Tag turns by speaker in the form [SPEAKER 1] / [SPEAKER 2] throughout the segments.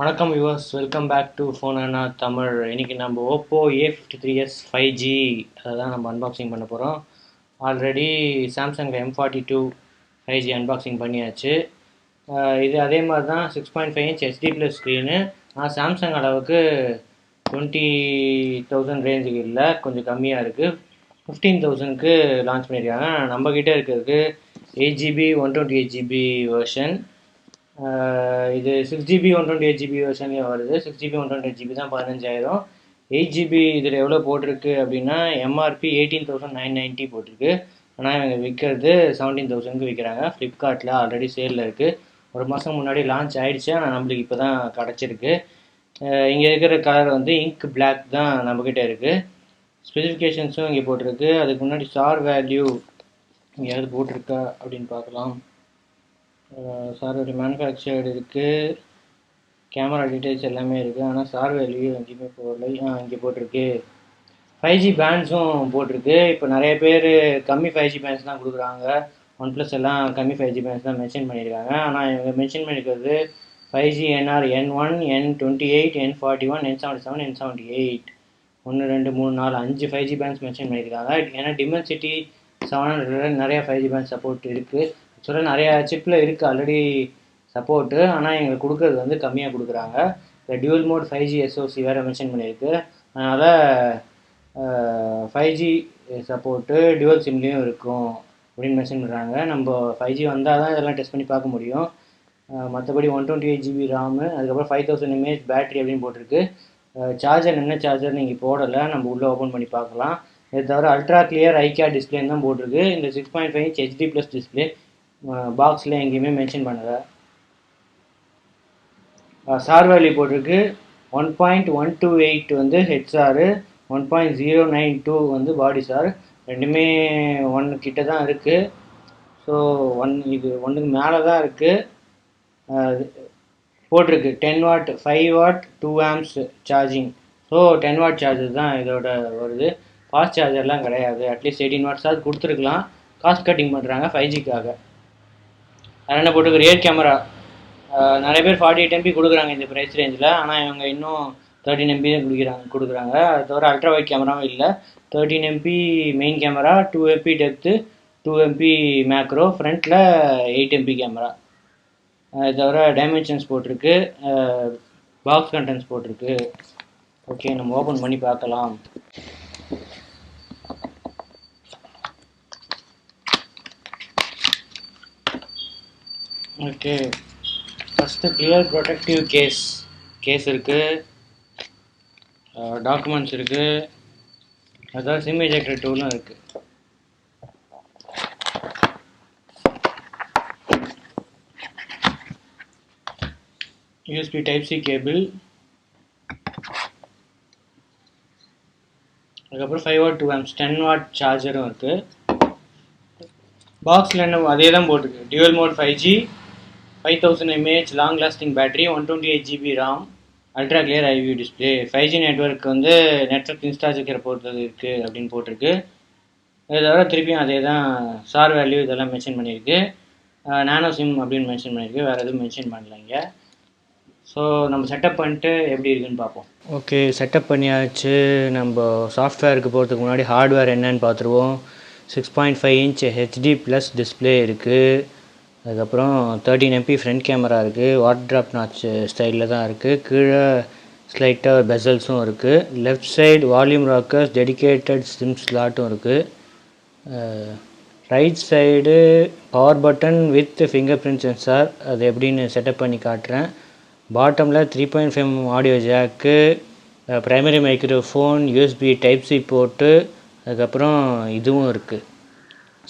[SPEAKER 1] வணக்கம் viewers, welcome back to phone Anna Tamil. இன்றைக்கி நம்ம ஓப்போ A53s 5G அதை தான் நம்ம அன்பாக்சிங் பண்ண போகிறோம். Already Samsung M42 5G unboxing பண்ணியாச்சு. இது அதே மாதிரி தான் 6.5 இன்ச் HD+ ஸ்க்ரீனு. ஆனால் சாம்சங் அளவுக்கு 20,000 ரேஞ்சுக்கு இல்லை, கொஞ்சம் கம்மியாக இருக்குது. 15,000க்கு லான்ச் பண்ணியிருக்காங்க. நம்மக்கிட்ட இருக்கிறது 8GB 128GB வெர்ஷன். இது 6GB 128GB வெர்ஷன்லேயும் வருது. 6GB 128GB தான் 15,000. 8GB இதில் எவ்வளோ போட்டிருக்கு அப்படின்னா எம்ஆர்பி 18,990 போட்டிருக்கு. ஆனால் இவங்க விற்கிறது 17,000க்கு விற்கிறாங்க. ஃப்ளிப்கார்ட்டில் ஆல்ரெடி சேலில் இருக்குது. ஒரு மாதம் முன்னாடி லான்ச் ஆகிடுச்சு, ஆனால் நம்மளுக்கு இப்போ தான் கிடச்சிருக்கு. இங்கே இருக்கிற கலர் வந்து இங்க் பிளாக் தான் நம்மக்கிட்ட இருக்குது. ஸ்பெசிஃபிகேஷன்ஸும் இங்கே போட்டிருக்கு. அதுக்கு முன்னாடி சார் வேல்யூ எங்கேயாவது போட்டிருக்கா அப்படின்னு பார்க்கலாம். சாரோட மேனுஃபேக்சர்டு இருக்குது, கேமரா டீட்டெயில்ஸ் எல்லாமே இருக்குது. ஆனால் சார் வேல்யூ எங்கேயுமே போடலை. இங்கே போட்டிருக்கு. 5G பேண்ட்ஸும் போட்டிருக்கு. இப்போ நிறைய பேர் கம்மி 5G பேண்ட்ஸ் தான் கொடுக்குறாங்க. OnePlus எல்லாம் கம்மி 5G பேண்ட்ஸ் தான் மென்ஷன் பண்ணியிருக்காங்க. ஆனால் இவங்க மென்ஷன் பண்ணியிருக்கிறது 5G NR N1 N28 N41 N77 N78 1 2 3 4 5 5G pants mention பண்ணியிருக்காங்க. ஏன்னா டிமென்சிட்டி 700 நிறையா 5G பேண்ட் சப்போர்ட் இருக்குது. ஆக்சுவலாக நிறையா சிப்பில் இருக்குது ஆல்ரெடி சப்போர்ட்டு. ஆனால் எங்களுக்கு கொடுக்குறது வந்து கம்மியாக கொடுக்குறாங்க. இந்த டியூவல் மோட் 5G SoC வேறு மென்ஷன் பண்ணியிருக்கு. அதனால் 5G சப்போர்ட்டு டியூவல் சிம்லேயும் இருக்கும் அப்படின்னு மென்ஷன் பண்ணுறாங்க. நம்ம 5G வந்தால் தான் இதெல்லாம் டெஸ்ட் பண்ணி பார்க்க முடியும். மற்றபடி 128GB ராமு, அதுக்கப்புறம் 5000 mAh பேட்ரி அப்படின்னு போட்டிருக்கு. சார்ஜர் என்ன சார்ஜர்னு இங்கே போடலை, நம்ம உள்ளே ஓப்பன் பண்ணி பார்க்கலாம். இது தவிர அல்ட்ரா கிளியர் ஐகேஆர் டிஸ்பிளேன்னு தான் போட்டிருக்கு. இந்த 6.5 இன்ச் HD+ டிஸ்பிளே பாக்ஸில் எங்கேயுமே மென்ஷன் பண்ணலை. சார் வேல்யூ போட்டிருக்கு. 1.128 வந்து ஹெச்ஆர், 1.092 வந்து பாடி சார். ரெண்டுமே 1 கிட்ட தான் இருக்குது. ஸோ இது 1க்கு மேலே தான் இருக்குது. போட்டிருக்கு 10 watt 5 watt 2 amps charging. So 10 watt charger தான் இதோட வருது. ஃபாஸ்ட் சார்ஜர்லாம் கிடையாது. அட்லீஸ்ட் 18 வாட்ஸ் ஆகுது கொடுத்துருக்கலாம். காஸ்ட் கட்டிங் பண்ணுறாங்க 5Gக்காக. அது என்ன போட்டிருக்கு, ரியர் கேமரா நிறைய பேர் 48 MP கொடுக்குறாங்க இந்த ப்ரைஸ் ரேஞ்சில். ஆனால் இவங்க இன்னும் 13 MP தான் கொடுக்குறாங்க. அது தவிர அல்ட்ரா வைட் கேமராவும் இல்லை. 13 MP main camera, 2 MP depth, 2 MP macro, ஃப்ரண்ட்டில் 8 MP கேமரா. அது தவிர டைமென்ஷன்ஸ் போட்டிருக்கு, பாக்ஸ் கண்டென்ட்ஸ் போட்டிருக்கு. ஓகே, நம்ம ஓப்பன் பண்ணி பார்க்கலாம். Okay, first clear protective case இருக்குது, டாக்குமெண்ட்ஸ் இருக்குது, அதாவது சிம் எஜெக்டர் டூலும் இருக்குது. USB Type-C கேபிள், அதுக்கப்புறம் 5 வாட் 2 ஆம்ஸ் 10 வாட் சார்ஜரும் இருக்குது. பாக்ஸில் என்ன அதே தான் போட்டிருக்கு. Dual mode 5G, 5000 mAh long lasting battery, 128GB RAM, ultra clear eye view display. 5G network வந்து நெட்ஒர்க் இன்ஸ்டாஜிக்கிற பொறுத்தது இருக்குது அப்படின்னு போட்டிருக்கு. இது தவிர திருப்பியும் அதே தான் சார் வேல்யூ இதெல்லாம் மென்ஷன் பண்ணியிருக்கு. நானோ சிம் அப்படின்னு மென்ஷன் பண்ணியிருக்கு. வேறு எதுவும் மென்ஷன் பண்ணலைங்க. ஸோ நம்ம செட்டப் பண்ணிட்டு எப்படி இருக்குன்னு பார்ப்போம். ஓகே, செட்டப் பண்ணியாச்சு. நம்ம சாஃப்ட்வேருக்கு போகிறதுக்கு முன்னாடி ஹார்ட்வேர் என்னன்னு பார்த்துருவோம். 6.5 இன்ச் HD+ டிஸ்பிளே இருக்குது. அதுக்கப்புறம் 13 MP ஃப்ரண்ட் கேமரா இருக்குது. வாட்டர் ட்ராப் நாச் ஸ்டைலில் தான் இருக்குது. கீழே ஸ்லைட்டாக பெசல்ஸும் இருக்குது. Left side volume rockers, dedicated SIM ஸ்லாட்டும் இருக்குது. Right side power button with fingerprint sensor. அது எப்படின்னு செட்டப் பண்ணி காட்டுறேன். பாட்டமில் 3.5 audio jack, primary microphone, USB Type-C port, அதுக்கப்புறம் இதுவும் இருக்குது.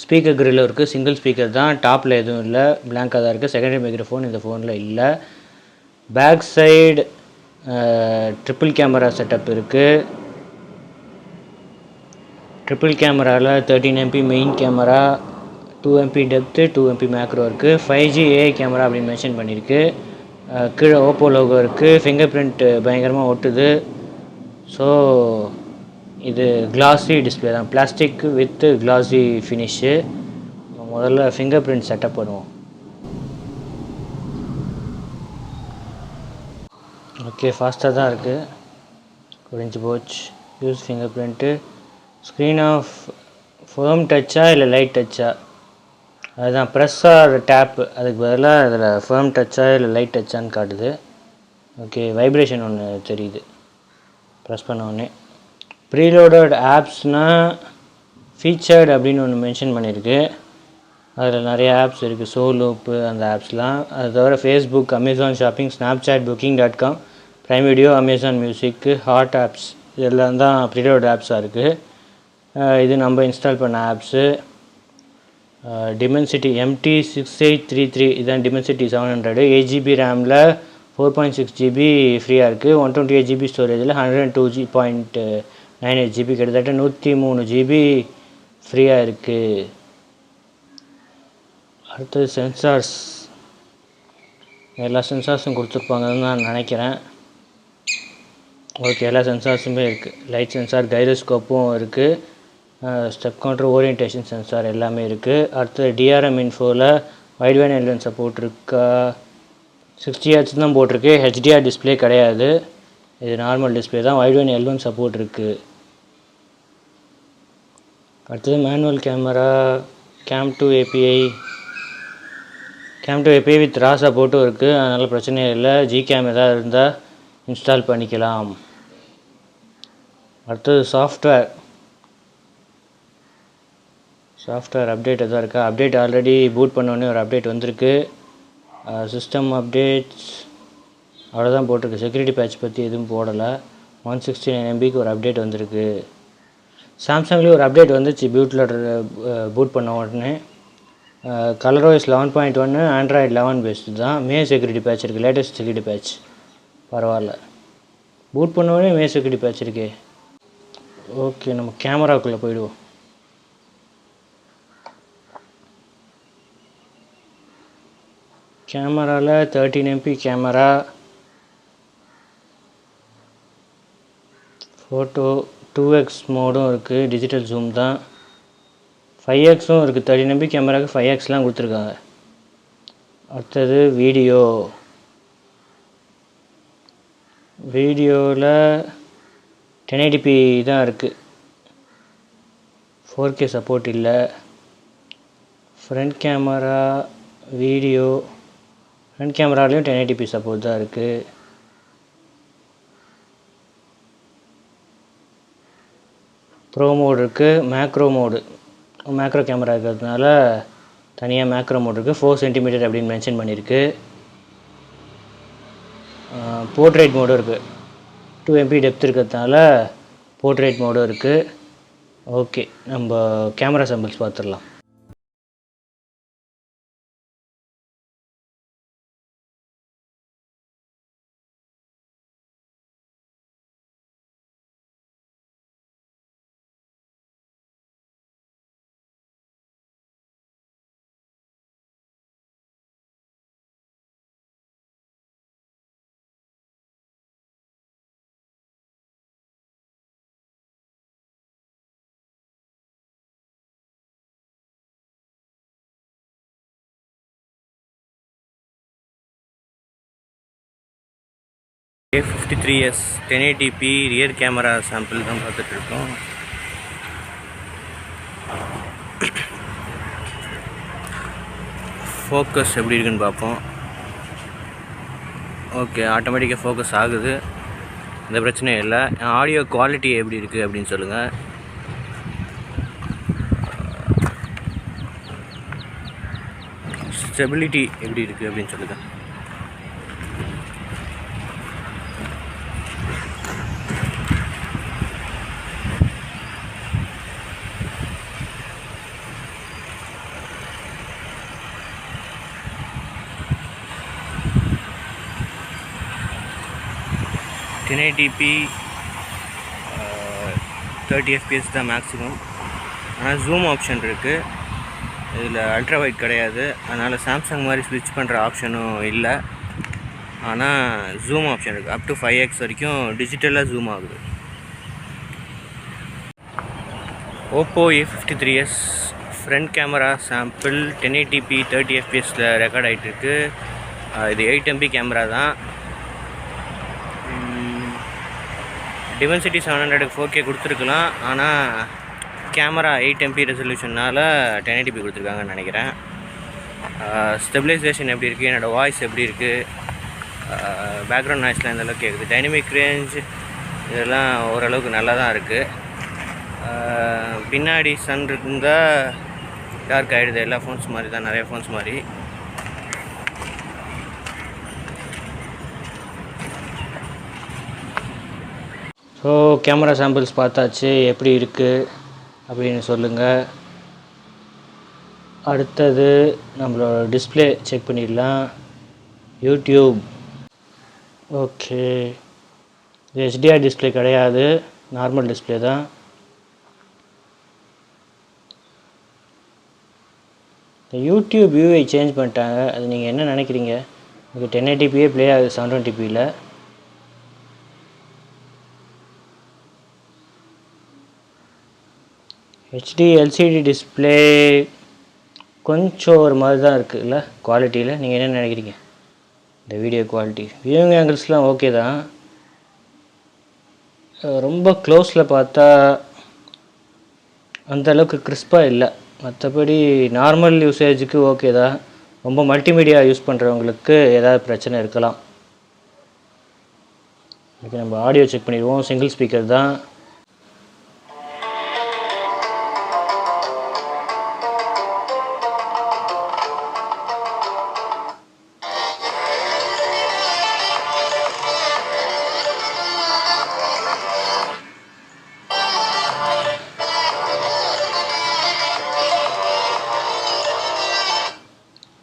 [SPEAKER 1] ஸ்பீக்கர் கிரில்லும் இருக்குது. சிங்கிள் ஸ்பீக்கர் தான், டாப்பில் எதுவும் இல்லை, பிளாங்காக தான் இருக்குது. செகண்டரி மைக்ரோஃபோன் இந்த ஃபோனில் இல்லை. Back side triple camera setup இருக்குது. ட்ரிபிள் கேமராவில் 13 MP main camera, 2 MP depth, 2 MP macro இருக்குது. 5G AI கேமரா அப்படின்னு மென்ஷன் பண்ணியிருக்கு. கீழே ஓப்போ லோகோ இருக்குது. ஃபிங்கர் பிரிண்ட்டு பயங்கரமாக ஒட்டுது. ஸோ இது கிளாஸி டிஸ்பிளே தான், பிளாஸ்டிக் வித் கிளாஸி ஃபினிஷு. முதல்ல ஃபிங்கர் பிரிண்ட் செட்டப் பண்ணுவோம். ஓகே, ஃபாஸ்ட்டாக தான் இருக்குது. குறைஞ்சி போச்சு. Use fingerprint. Screen off firm டச்சா இல்லை லைட் டச்சா? அதுதான் ப்ரெஸ் ஆர் டேப்பு. அதுக்கு பதிலாக அதில் ஃபர்ம் டச்சா இல்லை லைட் டச்சான்னு காட்டுது. ஓகே, வைப்ரேஷன் ஒன்று தெரியுது ப்ரெஸ் பண்ண உடனே. ப்ரீலோடட் ஆப்ஸ்னால் ஃபீச்சர்டு அப்படின்னு ஒன்று மென்ஷன் பண்ணியிருக்கு. அதில் நிறைய ஆப்ஸ் இருக்குது, சோலோப்பு அந்த ஆப்ஸ்லாம். அது தவிர Facebook, Amazon shopping, Snapchat, booking.com, Prime Video, Amazon Music, hot apps இதெல்லாம் தான் ப்ரீலோட் ஆப்ஸாக இருக்குது. இது நம்ம இன்ஸ்டால் பண்ண ஆப்ஸு. டிமென்சிட்டி MT6833 இதுதான் டிமென்சிட்டி 700. 8GB ரேமில் 4.6 GB ஃப்ரீயாக இருக்குது. 128 GB ஸ்டோரேஜில் 102.98 GB கிட்டத்தட்ட 103 GB ஃப்ரீயாக இருக்குது. அடுத்தது சென்சார்ஸ். எல்லா சென்சார்ஸும் கொடுத்துருப்பாங்கன்னு நான் நினைக்கிறேன். ஓகே, எல்லா சென்சார்ஸுமே இருக்குது. லைட் சென்சார், கைரோஸ்கோப்பும் இருக்குது. ஸ்டெப் கவுண்டர், ஓரியன்டேஷன் சென்சார் எல்லாமே இருக்குது. அடுத்தது DRM இன்ஃபோவில் வைட்வேன் எல்என் சப்போர்ட் இருக்கா? 60Hz தான் போட்டிருக்கு. HDR டிஸ்பிளே கிடையாது, இது நார்மல் டிஸ்பிளே தான். வைட்வேன் L1 சப்போர்ட் இருக்குது. அடுத்தது manual camera, CAM2 API with raw சப்போர்ட்டும் இருக்குது. அதனால் பிரச்சனையே இல்லை. Gcam எதாவது இருந்தால் இன்ஸ்டால் பண்ணிக்கலாம். அடுத்தது சாஃப்ட்வேர் அப்டேட் எதாவது இருக்கா? அப்டேட் ஆல்ரெடி பூட் பண்ணோடனே ஒரு அப்டேட் வந்திருக்கு. சிஸ்டம் அப்டேட்ஸ் அவ்வளோதான் போட்டிருக்கு. செக்யூரிட்டி பேட்ச் பற்றி எதுவும் போடலை. 169 MBக்கு ஒரு அப்டேட் வந்திருக்கு. சாம்சங்லேயும் ஒரு அப்டேட் வந்துச்சு பூட் பண்ண உடனே. ColorOS 11.1 Android 11 பேஸ்டு தான். செக்யூரிட்டி பேட்ச் இருக்குது, லேட்டஸ்ட் செக்யூரிட்டி பேட்ச். பரவாயில்ல, பூட் பண்ண உடனே செக்யூரிட்டி பேட்ச் இருக்கே. ஓகே, நம்ம கேமராக்குள்ளே போயிடுவோம். கேமராவில் 13 MP கேமரா, ஃபோட்டோ 2x மோடும் இருக்குது, டிஜிட்டல் ஜூம் தான். 5xம் இருக்குது. 13 MP கேமராவுக்கு 5xலாம் கொடுத்துருக்காங்க. அடுத்தது வீடியோவில் 1080p தான் இருக்குது, 4K சப்போர்ட் இல்லை. ஃப்ரண்ட் கேமராலையும் 1080p சப்போர்ட் தான் இருக்குது. ப்ரோ மோட் இருக்குது. மேக்ரோ கேமரா இருக்கிறதுனால தனியாக மேக்ரோ மோட் இருக்குது. 4 cm அப்படின்னு மென்ஷன் பண்ணியிருக்கு. போர்ட்ரேட் மோடும் இருக்குது. 2 MP டெப்த் இருக்கிறதுனால போர்ட்ரேட் மோடும் இருக்குது. ஓகே, நம்ம கேமரா சாம்பிள்ஸ் பார்த்துடலாம். A53s 1080p rear camera sample தான் பார்த்துட்ருக்கோம். ஃபோக்கஸ் எப்படி இருக்குன்னு பார்ப்போம். ஓகே, ஆட்டோமேட்டிக்காக ஃபோக்கஸ் ஆகுது, எந்த பிரச்சனையும் இல்லை. ஆடியோ குவாலிட்டி எப்படி இருக்குது அப்படின்னு சொல்லுங்கள். ஸ்டெபிலிட்டி எப்படி இருக்குது அப்படின்னு சொல்லுங்கள். $1080p 30 FPS தான் மேக்ஸிமம். ஆனால் ஜூம் ஆப்ஷன் இருக்குது, இதில் அல்ட்ரா வைட் கிடையாது. அதனால் சாம்சங் மாதிரி ஸ்விட்ச் பண்ணுற ஆப்ஷனும் இல்லை. ஆனால் ஜூம் ஆப்ஷன் இருக்குது. அப் டு 5x வரைக்கும் டிஜிட்டலாக ஜூம் ஆகுது. Oppo A53s front camera sample 1080p 30 FPSல ரெக்கார்ட் ஆகிட்டுருக்கு. இது 8 MP கேமரா தான். டிமென்சிட்டி 700க்கு 4K கொடுத்துருக்கலாம், ஆனால் கேமரா 8MP ரெசல்யூஷனால் 1080p கொடுத்துருக்காங்கன்னு நினைக்கிறேன். ஸ்டெபிலைசேஷன் எப்படி இருக்குது, என்னோடய வாய்ஸ் எப்படி இருக்குது, பேக்ரவுண்ட் நாய்ஸ்லாம் எந்த அளவுக்கு கேட்குது, டைனமிக் ரேஞ்ச் இதெல்லாம் ஓரளவுக்கு நல்லா தான் இருக்குது. பின்னாடி சன் இருந்தால் டார்க் ஆகிடுது, எல்லா ஃபோன்ஸ் மாதிரி தான், நிறைய ஃபோன்ஸ் மாதிரி. ஸோ கேமரா சாம்பிள்ஸ் பார்த்தாச்சு, எப்படி இருக்குது அப்படின்னு சொல்லுங்கள். அடுத்தது நம்மளோட டிஸ்பிளே செக் பண்ணிடலாம். யூடியூப் ஓகே, இது HDR டிஸ்பிளே கிடையாது, நார்மல் டிஸ்பிளே தான். யூடியூப் வியூவை சேஞ்ச் பண்ணிட்டாங்க, அது நீங்கள் என்ன நினைக்கிறீங்க? உங்களுக்கு 1080p ப்ளே ஆகுது 720pயில். HD LCD டிஸ்பிளே கொஞ்சம் ஒரு மாதிரி தான் இருக்குதுல்ல குவாலிட்டியில். நீங்கள் என்ன நினைக்கிறீங்க? இந்த வீடியோ குவாலிட்டி வியூவிங் ஆங்கிள்ஸ்லாம் ஓகே தான், ரொம்ப க்ளோஸில் பார்த்தா அந்தளவுக்கு கிறிஸ்பாக இல்லை. மற்றபடி நார்மல் யூசேஜுக்கு ஓகே தான். ரொம்ப மல்டிமீடியா யூஸ் பண்ணுறவங்களுக்கு ஏதாவது பிரச்சனை இருக்கலாம். ஓகே, நம்ம ஆடியோ செக் பண்ணிடுவோம். சிங்கிள் ஸ்பீக்கர் தான்.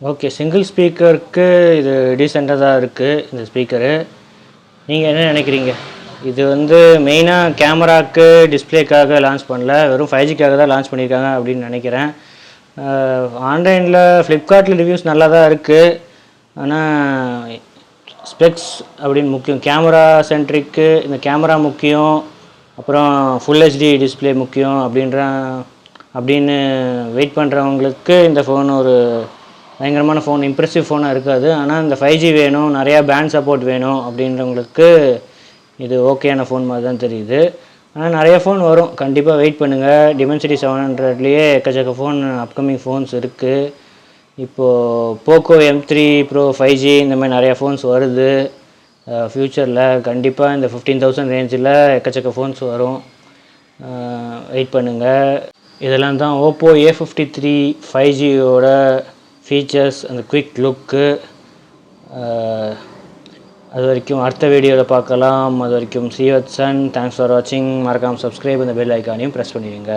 [SPEAKER 1] ஓகே, சிங்கிள் ஸ்பீக்கருக்கு இது டீசெண்டாக தான் இருக்குது இந்த ஸ்பீக்கரு. நீங்கள் என்ன நினைக்கிறீங்க? இது மெயினாக கேமராவுக்கு டிஸ்பிளேக்காக லான்ச் பண்ணல, வெறும் 5Gக்காக தான் லான்ச் பண்ணியிருக்காங்க அப்படின்னு நினைக்கிறேன். ஆன்லைனில் ஃப்ளிப்கார்ட்டில் ரிவ்யூஸ் நல்லா தான் இருக்குது, ஆனால் ஸ்பெக்ஸ் அப்படின்னு முக்கியம். கேமரா சென்ட்ரிக்கு இந்த கேமரா முக்கியம், அப்புறம் ஃபுல் HD டிஸ்பிளே முக்கியம் அப்படின்னு வெயிட் பண்ணுறவங்களுக்கு இந்த ஃபோன் ஒரு பயங்கரமான ஃபோன், இம்ப்ரெசிவ் ஃபோனாக இருக்காது. ஆனால் இந்த 5G வேணும், நிறையா பேண்ட் சப்போர்ட் வேணும் அப்படின்றவங்களுக்கு இது ஓகேயான ஃபோன் மாதிரி தான் தெரியுது. ஆனால் நிறைய ஃபோன் வரும், கண்டிப்பாக வெயிட் பண்ணுங்கள். டிமென்சிட்டி 700லேயே எக்கச்சக்க ஃபோன் அப்கமிங் ஃபோன்ஸ் இருக்குது. இப்போது போக்கோ M3 Pro 5G இந்த மாதிரி நிறையா ஃபோன்ஸ் வருது. ஃப்யூச்சரில் கண்டிப்பாக இந்த 15,000 ரேஞ்சில் எக்கச்சக்க ஃபோன்ஸ் வரும், வெயிட் பண்ணுங்கள். இதெல்லாம் தான் ஓப்போ A53 5Gயோட ஃபீச்சர்ஸ், அந்த குவிக் லுக்கு. அது வரைக்கும் அடுத்த வீடியோவில் பார்க்கலாம். அது வரைக்கும் see you at sun. Thanks for வாட்சிங். மறக்காமல் சப்ஸ்கிரைப், இந்த பெல் ஐக்கானையும் ப்ரெஸ் பண்ணிடுங்க.